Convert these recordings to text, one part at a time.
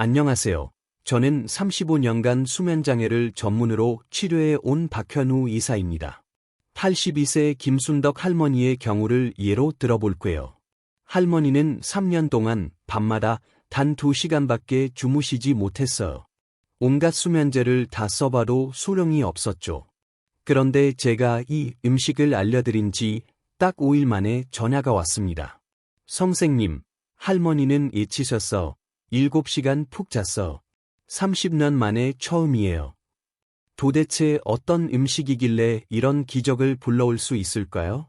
안녕하세요. 저는 35년간 수면장애를 전문으로 치료해 온 박현우 이사입니다. 82세 김순덕 할머니의 경우를 예로 들어볼게요. 할머니는 3년 동안 밤마다 단 2시간밖에 주무시지 못했어요. 온갖 수면제를 다 써봐도 소용이 없었죠. 그런데 제가 이 음식을 알려드린 지 딱 5일 만에 전화가 왔습니다. 선생님, 할머니는 잊히셨어. 7시간 푹 잤어. 30년 만에 처음이에요. 도대체 어떤 음식이길래 이런 기적을 불러올 수 있을까요?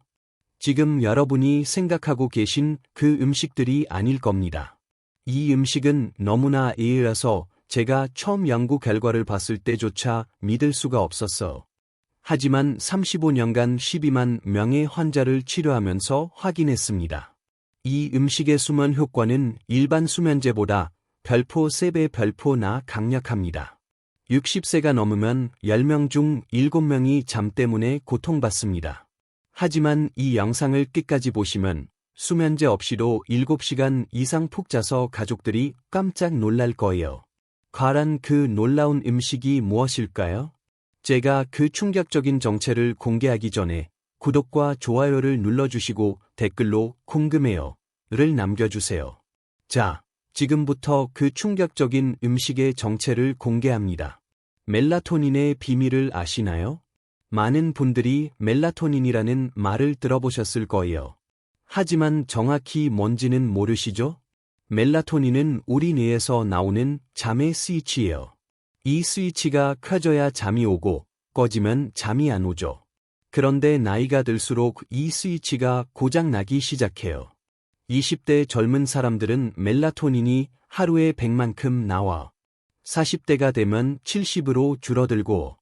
지금 여러분이 생각하고 계신 그 음식들이 아닐 겁니다. 이 음식은 너무나 의외여서 제가 처음 연구 결과를 봤을 때조차 믿을 수가 없었어. 하지만 35년간 12만 명의 환자를 치료하면서 확인했습니다. 이 음식의 수면 효과는 일반 수면제보다 별포 3배 별포나 강력합니다. 60세가 넘으면 10명 중 7명이 잠 때문에 고통받습니다. 하지만 이 영상을 끝까지 보시면 수면제 없이도 7시간 이상 푹 자서 가족들이 깜짝 놀랄 거예요. 과연 그 놀라운 음식이 무엇일까요? 제가 그 충격적인 정체를 공개하기 전에 구독과 좋아요를 눌러주시고 댓글로 궁금해요를 남겨주세요. 자, 지금부터 그 충격적인 음식의 정체를 공개합니다. 멜라토닌의 비밀을 아시나요? 많은 분들이 멜라토닌이라는 말을 들어보셨을 거예요. 하지만 정확히 뭔지는 모르시죠? 멜라토닌은 우리 뇌에서 나오는 잠의 스위치예요. 이 스위치가 켜져야 잠이 오고 꺼지면 잠이 안 오죠. 그런데 나이가 들수록 이 스위치가 고장나기 시작해요. 20대 젊은 사람들은 멜라토닌이 하루에 100만큼 나와. 40대가 되면 70으로 줄어들고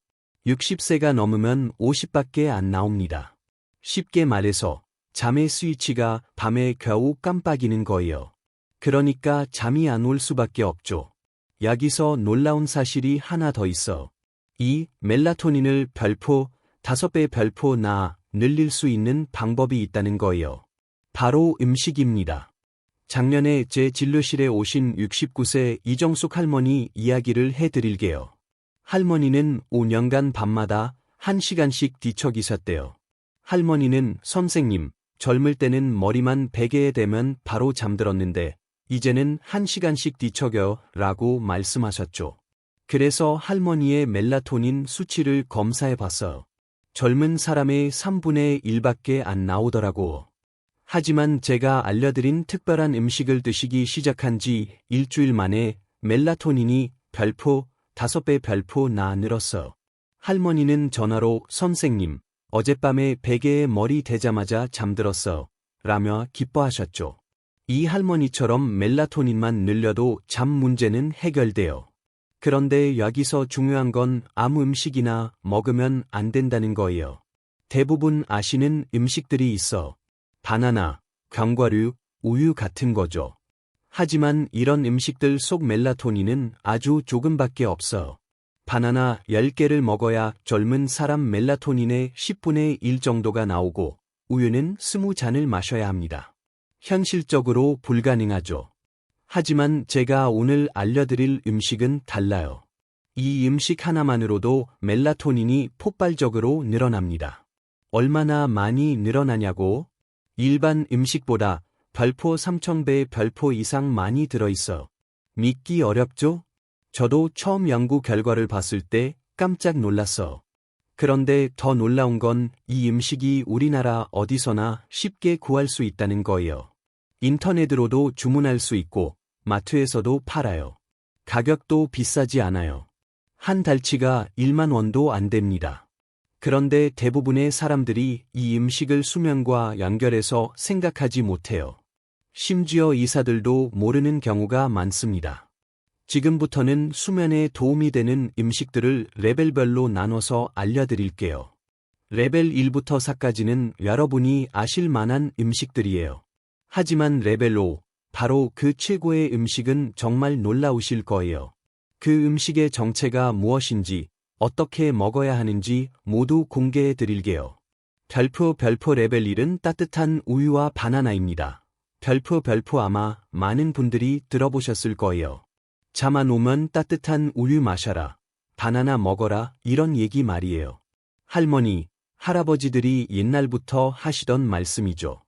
60세가 넘으면 50밖에 안 나옵니다. 쉽게 말해서 잠의 스위치가 밤에 겨우 깜빡이는 거예요. 그러니까 잠이 안 올 수밖에 없죠. 여기서 놀라운 사실이 하나 더 있어. 이 멜라토닌을 별포 5배 별포나 늘릴 수 있는 방법이 있다는 거예요. 바로 음식입니다. 작년에 제 진료실에 오신 69세 이정숙 할머니 이야기를 해드릴게요. 할머니는 5년간 밤마다 1시간씩 뒤척이셨대요. 할머니는 선생님, 젊을 때는 머리만 베개에 대면 바로 잠들었는데 이제는 1시간씩 뒤척여 라고 말씀하셨죠. 그래서 할머니의 멜라토닌 수치를 검사해봤어요. 젊은 사람의 3분의 1밖에 안 나오더라고. 하지만 제가 알려드린 특별한 음식을 드시기 시작한 지 일주일 만에 멜라토닌이 별포 5배 별포나 늘었어요. 할머니는 전화로 선생님, 어젯밤에 베개에 머리 대자마자 잠들었어 라며 기뻐하셨죠. 이 할머니처럼 멜라토닌만 늘려도 잠 문제는 해결돼요. 그런데 여기서 중요한 건 아무 음식이나 먹으면 안 된다는 거예요. 대부분 아시는 음식들이 있어. 바나나, 견과류, 우유 같은 거죠. 하지만 이런 음식들 속 멜라토닌은 아주 조금밖에 없어. 바나나 10개를 먹어야 젊은 사람 멜라토닌의 10분의 1 정도가 나오고 우유는 20잔을 마셔야 합니다. 현실적으로 불가능하죠. 하지만 제가 오늘 알려드릴 음식은 달라요. 이 음식 하나만으로도 멜라토닌이 폭발적으로 늘어납니다. 얼마나 많이 늘어나냐고? 일반 음식보다 별포 3000배 별포 이상 많이 들어있어. 믿기 어렵죠? 저도 처음 연구 결과를 봤을 때 깜짝 놀랐어. 그런데 더 놀라운 건 이 음식이 우리나라 어디서나 쉽게 구할 수 있다는 거예요. 인터넷으로도 주문할 수 있고 마트에서도 팔아요. 가격도 비싸지 않아요. 한 달치가 1만 원도 안 됩니다. 그런데 대부분의 사람들이 이 음식을 수면과 연결해서 생각하지 못해요. 심지어 의사들도 모르는 경우가 많습니다. 지금부터는 수면에 도움이 되는 음식들을 레벨별로 나눠서 알려드릴게요. 레벨 1부터 4까지는 여러분이 아실 만한 음식들이에요. 하지만 레벨 5, 바로 그 최고의 음식은 정말 놀라우실 거예요. 그 음식의 정체가 무엇인지, 어떻게 먹어야 하는지 모두 공개해 드릴게요. 별표 레벨 1은 따뜻한 우유와 바나나입니다. 별표 아마 많은 분들이 들어보셨을 거예요. 잠 안 오면 따뜻한 우유 마셔라. 바나나 먹어라. 이런 얘기 말이에요. 할머니, 할아버지들이 옛날부터 하시던 말씀이죠.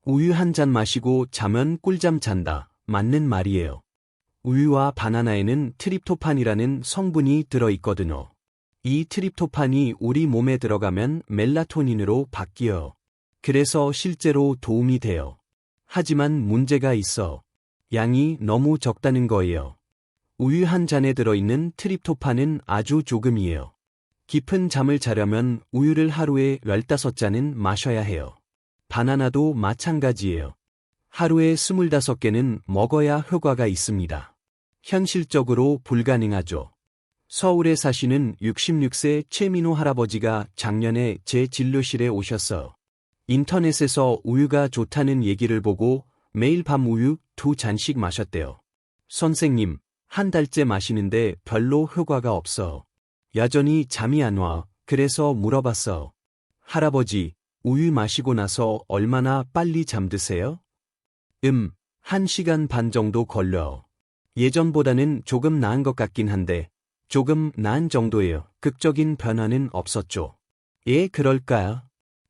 우유 한 잔 마시고 자면 꿀잠 잔다. 맞는 말이에요. 우유와 바나나에는 트립토판이라는 성분이 들어있거든요. 이 트립토판이 우리 몸에 들어가면 멜라토닌으로 바뀌어요. 그래서 실제로 도움이 돼요. 하지만 문제가 있어. 양이 너무 적다는 거예요. 우유 한 잔에 들어있는 트립토판은 아주 조금이에요. 깊은 잠을 자려면 우유를 하루에 15잔은 마셔야 해요. 바나나도 마찬가지예요. 하루에 25개는 먹어야 효과가 있습니다. 현실적으로 불가능하죠. 서울에 사시는 66세 최민호 할아버지가 작년에 제 진료실에 오셨어요. 인터넷에서 우유가 좋다는 얘기를 보고 매일 밤 우유 2잔씩 마셨대요. 선생님, 한 달째 마시는데 별로 효과가 없어. 여전히 잠이 안 와. 그래서 물어봤어. 할아버지, 우유 마시고 나서 얼마나 빨리 잠드세요? 1시간 반 정도 걸려요. 예전보다는 조금 나은 것 같긴 한데, 조금 나은 정도예요. 극적인 변화는 없었죠. 그럴까요?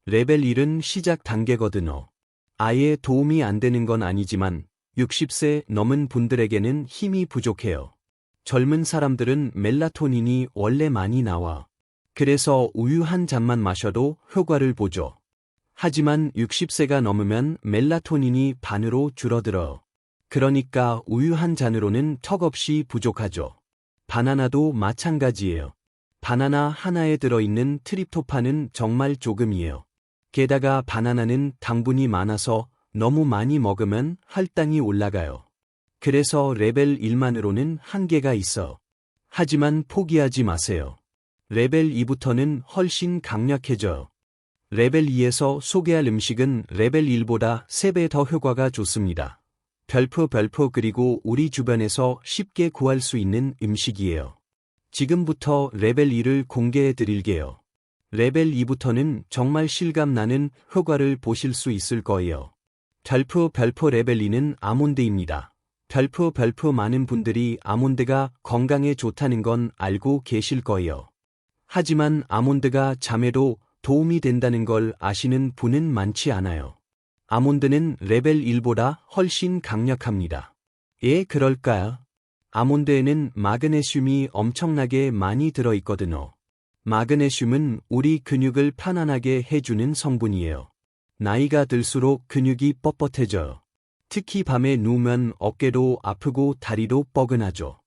레벨 1은 시작 단계거든요. 아예 도움이 안 되는 건 아니지만, 60세 넘은 분들에게는 힘이 부족해요. 젊은 사람들은 멜라토닌이 원래 많이 나와. 그래서 우유 한 잔만 마셔도 효과를 보죠. 하지만 60세가 넘으면 멜라토닌이 반으로 줄어들어요. 그러니까 우유 한 잔으로는 턱없이 부족하죠. 바나나도 마찬가지예요. 바나나 하나에 들어있는 트립토판은 정말 조금이에요. 게다가 바나나는 당분이 많아서 너무 많이 먹으면 혈당이 올라가요. 그래서 레벨 1만으로는 한계가 있어. 하지만 포기하지 마세요. 레벨 2부터는 훨씬 강력해져요. 레벨 2에서 소개할 음식은 레벨 1보다 3배 더 효과가 좋습니다. 별표 그리고 우리 주변에서 쉽게 구할 수 있는 음식이에요. 지금부터 레벨 2를 공개해 드릴게요. 레벨 2부터는 정말 실감 나는 효과를 보실 수 있을 거예요. 별표 레벨 2는 아몬드입니다. 별표 많은 분들이 아몬드가 건강에 좋다는 건 알고 계실 거예요. 하지만 아몬드가 잠에도 도움이 된다는 걸 아시는 분은 많지 않아요. 아몬드는 레벨 1보다 훨씬 강력합니다. 그럴까요? 아몬드에는 마그네슘이 엄청나게 많이 들어있거든요. 마그네슘은 우리 근육을 편안하게 해주는 성분이에요. 나이가 들수록 근육이 뻣뻣해져요. 특히 밤에 누우면 어깨도 아프고 다리도 뻐근하죠.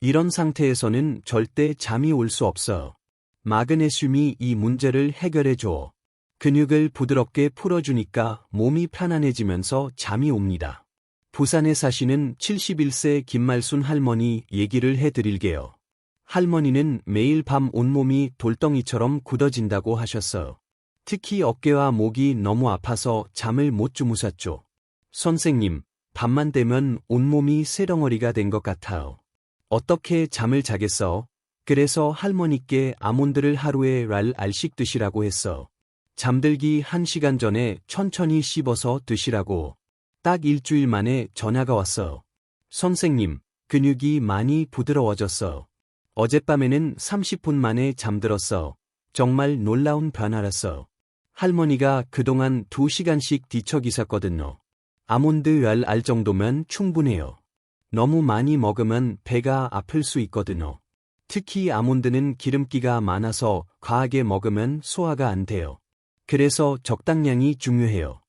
이런 상태에서는 절대 잠이 올 수 없어요. 마그네슘이 이 문제를 해결해줘. 근육을 부드럽게 풀어주니까 몸이 편안해지면서 잠이 옵니다. 부산에 사시는 71세 김말순 할머니 얘기를 해드릴게요. 할머니는 매일 밤 온몸이 돌덩이처럼 굳어진다고 하셨어요. 특히 어깨와 목이 너무 아파서 잠을 못 주무셨죠. 선생님, 밤만 되면 온몸이 새덩어리가 된 것 같아요. 어떻게 잠을 자겠어? 그래서 할머니께 아몬드를 하루에 알씩 드시라고 했어. 잠들기 1시간 전에 천천히 씹어서 드시라고. 딱 일주일 만에 전화가 왔어요. 선생님, 근육이 많이 부드러워졌어. 어젯밤에는 30분 만에 잠들었어. 정말 놀라운 변화랐어. 할머니가 그동안 2시간씩 뒤척이셨거든요. 아몬드 알 정도면 충분해요. 너무 많이 먹으면 배가 아플 수 있거든요. 특히 아몬드는 기름기가 많아서 과하게 먹으면 소화가 안 돼요. 그래서 적당량이 중요해요.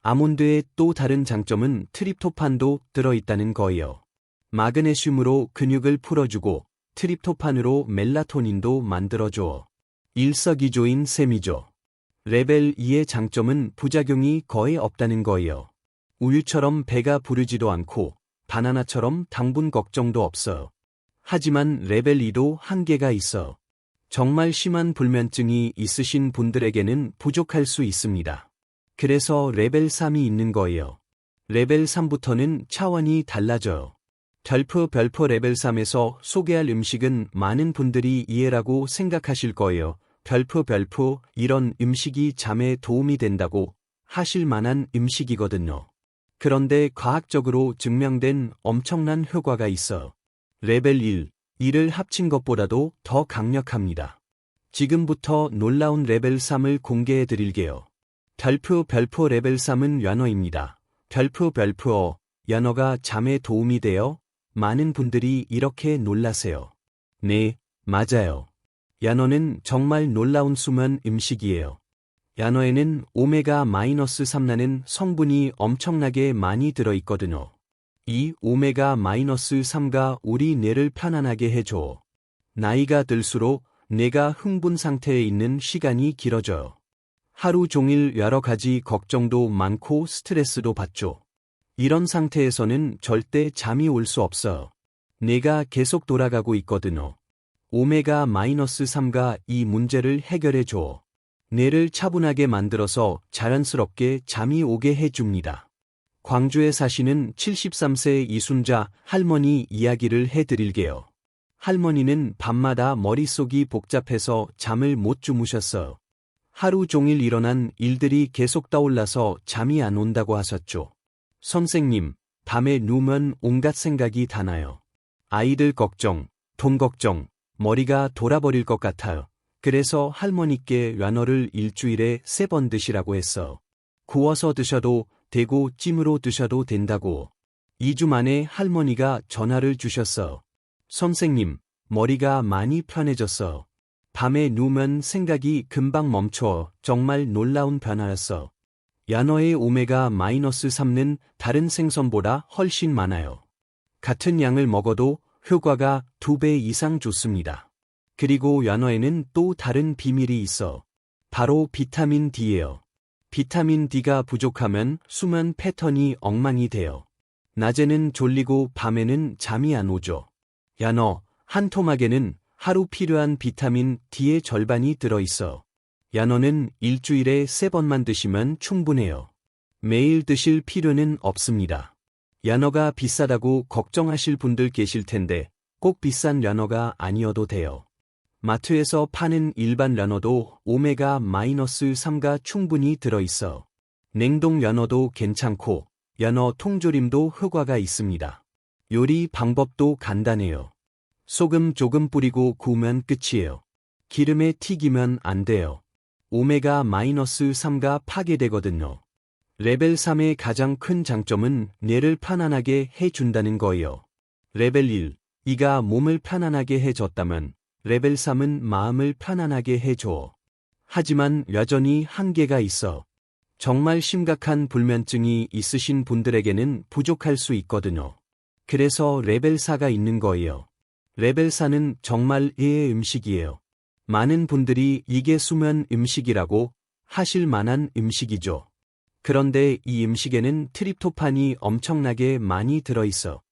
아몬드의 또 다른 장점은 트립토판도 들어있다는 거예요. 마그네슘으로 근육을 풀어주고 트립토판으로 멜라토닌도 만들어줘. 일석이조인 셈이죠. 레벨 2의 장점은 부작용이 거의 없다는 거예요. 우유처럼 배가 부르지도 않고 바나나처럼 당분 걱정도 없어요. 하지만 레벨 2도 한계가 있어. 정말 심한 불면증이 있으신 분들에게는 부족할 수 있습니다. 그래서 레벨 3이 있는 거예요. 레벨 3부터는 차원이 달라져요. 별표 레벨 3에서 소개할 음식은 많은 분들이 이해라고 생각하실 거예요. 별표 이런 음식이 잠에 도움이 된다고 하실 만한 음식이거든요. 그런데 과학적으로 증명된 엄청난 효과가 있어요. 레벨 1, 이를 합친 것보다도 더 강력합니다. 지금부터 놀라운 레벨 3을 공개해 드릴게요. 별표 레벨 3은 연어입니다. 별표 연어가 잠에 도움이 되어 많은 분들이 이렇게 놀라세요. 네, 맞아요. 연어는 정말 놀라운 수면 음식이에요. 연어에는 오메가-3라는 성분이 엄청나게 많이 들어있거든요. 이 오메가-3가 우리 뇌를 편안하게 해줘. 나이가 들수록 뇌가 흥분 상태에 있는 시간이 길어져요. 하루 종일 여러 가지 걱정도 많고 스트레스도 받죠. 이런 상태에서는 절대 잠이 올 수 없어요. 뇌가 계속 돌아가고 있거든요. 오메가-3가 이 문제를 해결해줘. 뇌를 차분하게 만들어서 자연스럽게 잠이 오게 해줍니다. 광주에 사시는 73세 이순자 할머니 이야기를 해드릴게요. 할머니는 밤마다 머릿속이 복잡해서 잠을 못 주무셨어요. 하루 종일 일어난 일들이 계속 떠올라서 잠이 안 온다고 하셨죠. 선생님, 밤에 누우면 온갖 생각이 다 나요. 아이들 걱정, 돈 걱정, 머리가 돌아버릴 것 같아요. 그래서 할머니께 연어를 일주일에 3번 드시라고 했어. 구워서 드셔도 되고 찜으로 드셔도 된다고. 2주 만에 할머니가 전화를 주셨어. 선생님, 머리가 많이 편해졌어. 밤에 누우면 생각이 금방 멈춰. 정말 놀라운 변화였어. 연어의 오메가-3는 다른 생선보다 훨씬 많아요. 같은 양을 먹어도 효과가 2배 이상 좋습니다. 그리고 연어에는 또 다른 비밀이 있어. 바로 비타민 D예요. 비타민 D가 부족하면 수면 패턴이 엉망이 돼요. 낮에는 졸리고 밤에는 잠이 안 오죠. 연어 한 토막에는 하루 필요한 비타민 D의 절반이 들어있어. 연어는 일주일에 3번만 드시면 충분해요. 매일 드실 필요는 없습니다. 연어가 비싸다고 걱정하실 분들 계실 텐데 꼭 비싼 연어가 아니어도 돼요. 마트에서 파는 일반 연어도 오메가-3가 충분히 들어있어. 냉동 연어도 괜찮고 연어 통조림도 효과가 있습니다. 요리 방법도 간단해요. 소금 조금 뿌리고 구우면 끝이에요. 기름에 튀기면 안 돼요. 오메가-3가 파괴되거든요. 레벨 3의 가장 큰 장점은 뇌를 편안하게 해준다는 거예요. 레벨 1, 이가 몸을 편안하게 해줬다면 레벨 3은 마음을 편안하게 해줘. 하지만 여전히 한계가 있어. 정말 심각한 불면증이 있으신 분들에게는 부족할 수 있거든요. 그래서 레벨 4가 있는 거예요. 레벨 4는 정말 예의 음식이에요. 많은 분들이 이게 수면 음식이라고 하실 만한 음식이죠. 그런데 이 음식에는 트립토판이 엄청나게 많이 들어있어.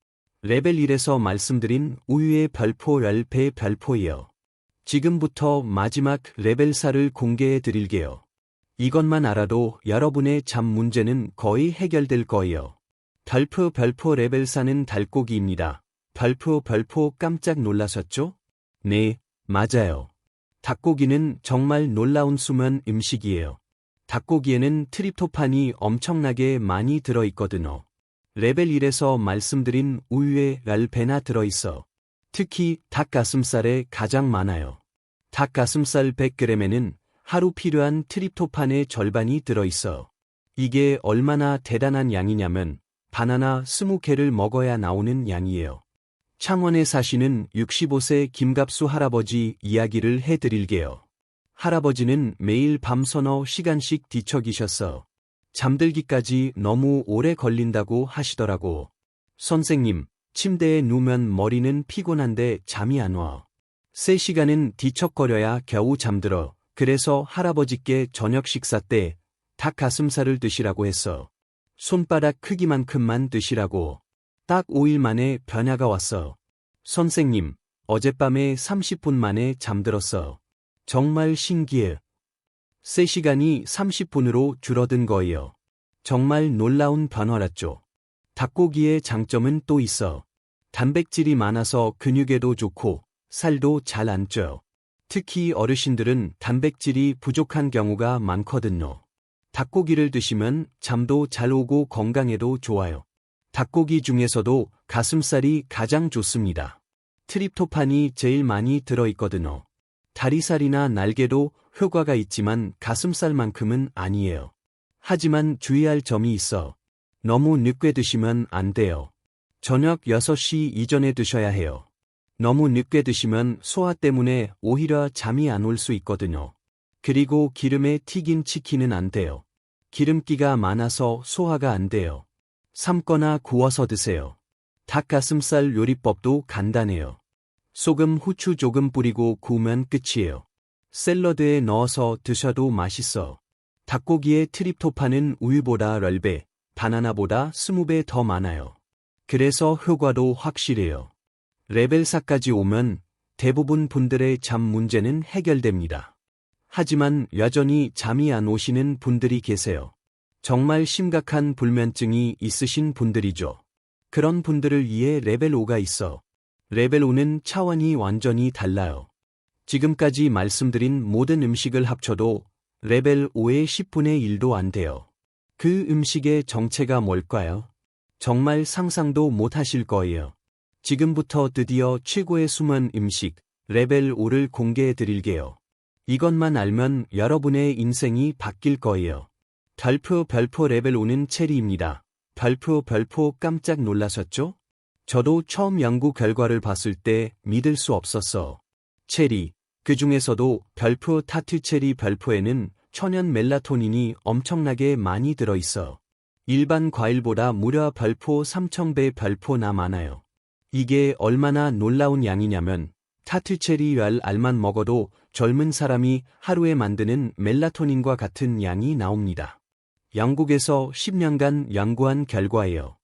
레벨 1에서 말씀드린 우유의 별표 10배의 별표예요. 지금부터 마지막 레벨 4를 공개해 드릴게요. 이것만 알아도 여러분의 잠 문제는 거의 해결될 거예요. 별표 레벨 4는 닭고기입니다. 별표 깜짝 놀라셨죠? 네, 맞아요. 닭고기는 정말 놀라운 수면 음식이에요. 닭고기에는 트립토판이 엄청나게 많이 들어있거든요. 레벨 1에서 말씀드린 우유에 10배나 들어있어. 특히 닭가슴살에 가장 많아요. 닭가슴살 100g에는 하루 필요한 트립토판의 절반이 들어있어. 이게 얼마나 대단한 양이냐면 바나나 20개를 먹어야 나오는 양이에요. 창원에 사시는 65세 김갑수 할아버지 이야기를 해드릴게요. 할아버지는 매일 밤 서너 시간씩 뒤척이셨어. 잠들기까지 너무 오래 걸린다고 하시더라고. 선생님, 침대에 누우면 머리는 피곤한데 잠이 안 와. 3시간은 뒤척거려야 겨우 잠들어. 그래서 할아버지께 저녁 식사 때 닭가슴살을 드시라고 했어. 손바닥 크기만큼만 드시라고. 딱 5일 만에 변화가 왔어. 선생님, 어젯밤에 30분 만에 잠들었어. 정말 신기해. 3시간이 30분으로 줄어든 거예요. 정말 놀라운 변화랐죠. 닭고기의 장점은 또 있어. 단백질이 많아서 근육에도 좋고 살도 잘 안 쪄요. 특히 어르신들은 단백질이 부족한 경우가 많거든요. 닭고기를 드시면 잠도 잘 오고 건강에도 좋아요. 닭고기 중에서도 가슴살이 가장 좋습니다. 트립토판이 제일 많이 들어있거든요. 다리살이나 날개도 효과가 있지만 가슴살만큼은 아니에요. 하지만 주의할 점이 있어. 너무 늦게 드시면 안 돼요. 저녁 6시 이전에 드셔야 해요. 너무 늦게 드시면 소화 때문에 오히려 잠이 안 올 수 있거든요. 그리고 기름에 튀긴 치킨은 안 돼요. 기름기가 많아서 소화가 안 돼요. 삶거나 구워서 드세요. 닭가슴살 요리법도 간단해요. 소금, 후추 조금 뿌리고 구우면 끝이에요. 샐러드에 넣어서 드셔도 맛있어. 닭고기의 트립토판은 우유보다 10배, 바나나보다 20배 더 많아요. 그래서 효과도 확실해요. 레벨 4까지 오면 대부분 분들의 잠 문제는 해결됩니다. 하지만 여전히 잠이 안 오시는 분들이 계세요. 정말 심각한 불면증이 있으신 분들이죠. 그런 분들을 위해 레벨 5가 있어. 레벨 5는 차원이 완전히 달라요. 지금까지 말씀드린 모든 음식을 합쳐도 레벨 5의 10분의 1도 안 돼요. 그 음식의 정체가 뭘까요? 정말 상상도 못 하실 거예요. 지금부터 드디어 최고의 숨은 음식, 레벨 5를 공개해 드릴게요. 이것만 알면 여러분의 인생이 바뀔 거예요. 별표 레벨 5는 체리입니다. 별표 깜짝 놀라셨죠? 저도 처음 연구 결과를 봤을 때 믿을 수 없었어. 체리, 그 중에서도 별표 타투 체리 별표에는 천연 멜라토닌이 엄청나게 많이 들어있어. 일반 과일보다 무려 별표 3000배 별표나 많아요. 이게 얼마나 놀라운 양이냐면 타투체리 알만 먹어도 젊은 사람이 하루에 만드는 멜라토닌과 같은 양이 나옵니다. 영국에서 10년간 연구한 결과예요.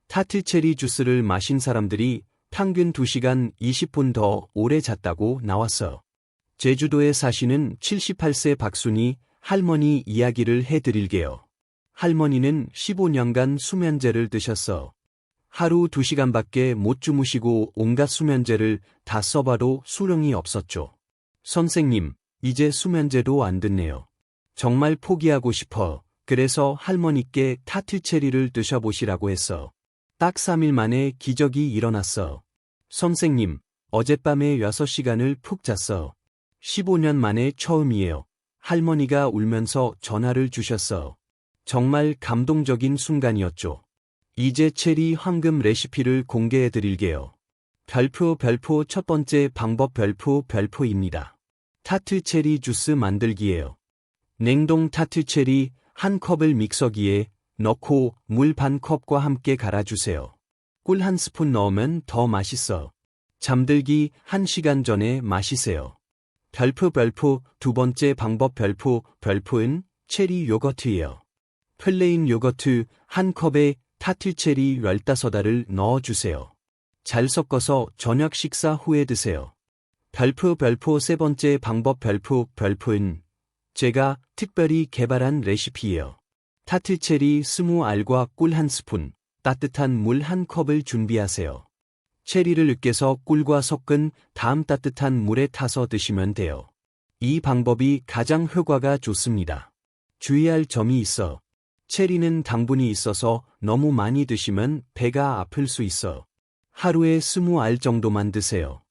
타투체리 주스를 마신 사람들이 평균 2시간 20분 더 오래 잤다고 나왔어. 제주도에 사시는 78세 박순이 할머니 이야기를 해드릴게요. 할머니는 15년간 수면제를 드셨어. 하루 2시간밖에 못 주무시고 온갖 수면제를 다 써봐도 수령이 없었죠. 선생님, 이제 수면제도 안 듣네요. 정말 포기하고 싶어. 그래서 할머니께 타투체리를 드셔보시라고 했어. 딱 3일 만에 기적이 일어났어. 선생님, 어젯밤에 6시간을 푹 잤어. 15년 만에 처음이에요. 할머니가 울면서 전화를 주셨어. 정말 감동적인 순간이었죠. 이제 체리 황금 레시피를 공개해 드릴게요. 별표 첫 번째 방법 별표입니다. 타투 체리 주스 만들기예요. 냉동 타투 체리 한 컵을 믹서기에 넣고 물 반 컵과 함께 갈아주세요. 꿀 한 스푼 넣으면 더 맛있어. 잠들기 1시간 전에 마시세요. 별표 두 번째 방법 별표는 체리 요거트예요. 플레인 요거트 한 컵에 타투 체리 15알을 넣어주세요. 잘 섞어서 저녁 식사 후에 드세요. 별표 세 번째 방법 별표는 제가 특별히 개발한 레시피예요. 타투 체리 20알과 꿀 한 스푼, 따뜻한 물 한 컵을 준비하세요. 체리를 으깨서 꿀과 섞은 다음 따뜻한 물에 타서 드시면 돼요. 이 방법이 가장 효과가 좋습니다. 주의할 점이 있어. 체리는 당분이 있어서 너무 많이 드시면 배가 아플 수 있어. 하루에 20알 정도만 드세요.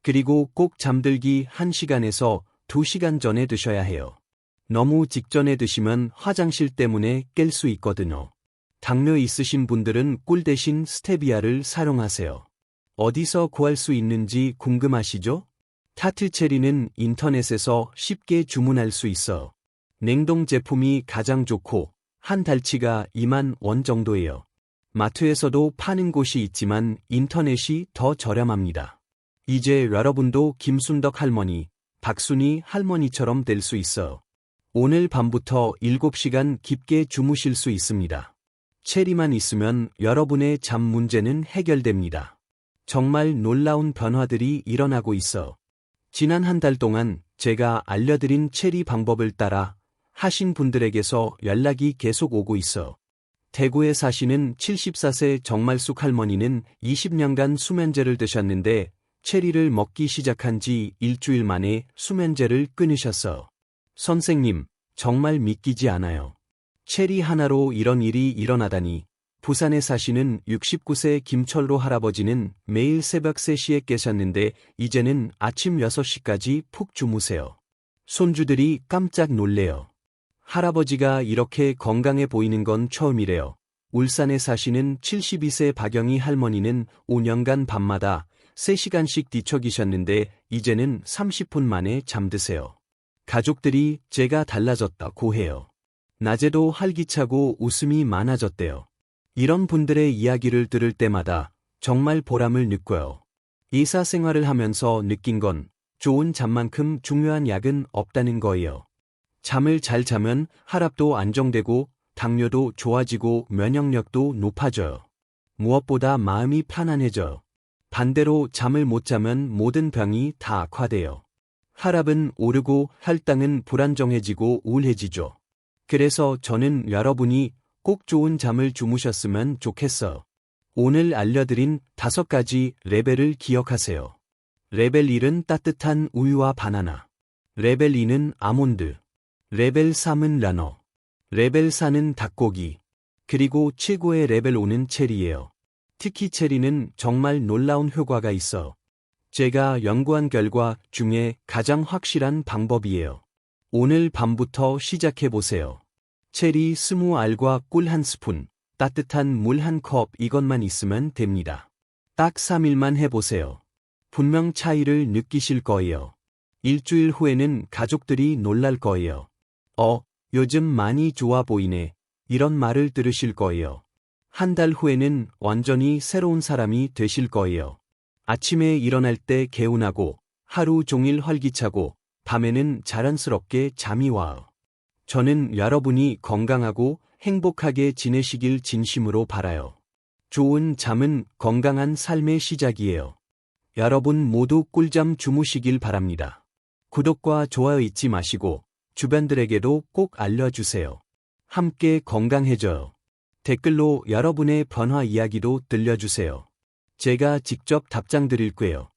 그리고 꼭 잠들기 1시간에서 2시간 전에 드셔야 해요. 너무 직전에 드시면 화장실 때문에 깰 수 있거든요. 당뇨 있으신 분들은 꿀 대신 스테비아를 사용하세요. 어디서 구할 수 있는지 궁금하시죠? 타투 체리는 인터넷에서 쉽게 주문할 수 있어. 냉동 제품이 가장 좋고 한 달치가 2만 원 정도예요. 마트에서도 파는 곳이 있지만 인터넷이 더 저렴합니다. 이제 여러분도 김순덕 할머니, 박순희 할머니처럼 될 수 있어. 오늘 밤부터 7시간 깊게 주무실 수 있습니다. 체리만 있으면 여러분의 잠 문제는 해결됩니다. 정말 놀라운 변화들이 일어나고 있어. 지난 한 달 동안 제가 알려드린 체리 방법을 따라 하신 분들에게서 연락이 계속 오고 있어. 대구에 사시는 74세 정말숙 할머니는 20년간 수면제를 드셨는데 체리를 먹기 시작한 지 일주일 만에 수면제를 끊으셨어. 선생님, 정말 믿기지 않아요. 체리 하나로 이런 일이 일어나다니. 부산에 사시는 69세 김철로 할아버지는 매일 새벽 3시에 깨셨는데 이제는 아침 6시까지 푹 주무세요. 손주들이 깜짝 놀래요. 할아버지가 이렇게 건강해 보이는 건 처음이래요. 울산에 사시는 72세 박영희 할머니는 5년간 밤마다 3시간씩 뒤척이셨는데 이제는 30분 만에 잠드세요. 가족들이 제가 달라졌다고 해요. 낮에도 활기차고 웃음이 많아졌대요. 이런 분들의 이야기를 들을 때마다 정말 보람을 느껴요. 의사 생활을 하면서 느낀 건 좋은 잠만큼 중요한 약은 없다는 거예요. 잠을 잘 자면 혈압도 안정되고 당뇨도 좋아지고 면역력도 높아져요. 무엇보다 마음이 편안해져요. 반대로 잠을 못 자면 모든 병이 다 악화돼요. 혈압은 오르고 혈당은 불안정해지고 우울해지죠. 그래서 저는 여러분이 꼭 좋은 잠을 주무셨으면 좋겠어요. 오늘 알려드린 5가지 레벨을 기억하세요. 레벨 1은 따뜻한 우유와 바나나. 레벨 2는 아몬드. 레벨 3은 라너. 레벨 4는 닭고기. 그리고 최고의 레벨 5는 체리예요. 특히 체리는 정말 놀라운 효과가 있어. 제가 연구한 결과 중에 가장 확실한 방법이에요. 오늘 밤부터 시작해보세요. 체리 20알과 꿀 1스푼, 따뜻한 물 1컵 이것만 있으면 됩니다. 딱 3일만 해보세요. 분명 차이를 느끼실 거예요. 일주일 후에는 가족들이 놀랄 거예요. 요즘 많이 좋아 보이네. 이런 말을 들으실 거예요. 한 달 후에는 완전히 새로운 사람이 되실 거예요. 아침에 일어날 때 개운하고 하루 종일 활기차고 밤에는 자연스럽게 잠이 와요. 저는 여러분이 건강하고 행복하게 지내시길 진심으로 바라요. 좋은 잠은 건강한 삶의 시작이에요. 여러분 모두 꿀잠 주무시길 바랍니다. 구독과 좋아요 잊지 마시고 주변들에게도 꼭 알려주세요. 함께 건강해져요. 댓글로 여러분의 변화 이야기도 들려주세요. 제가 직접 답장 드릴 거예요.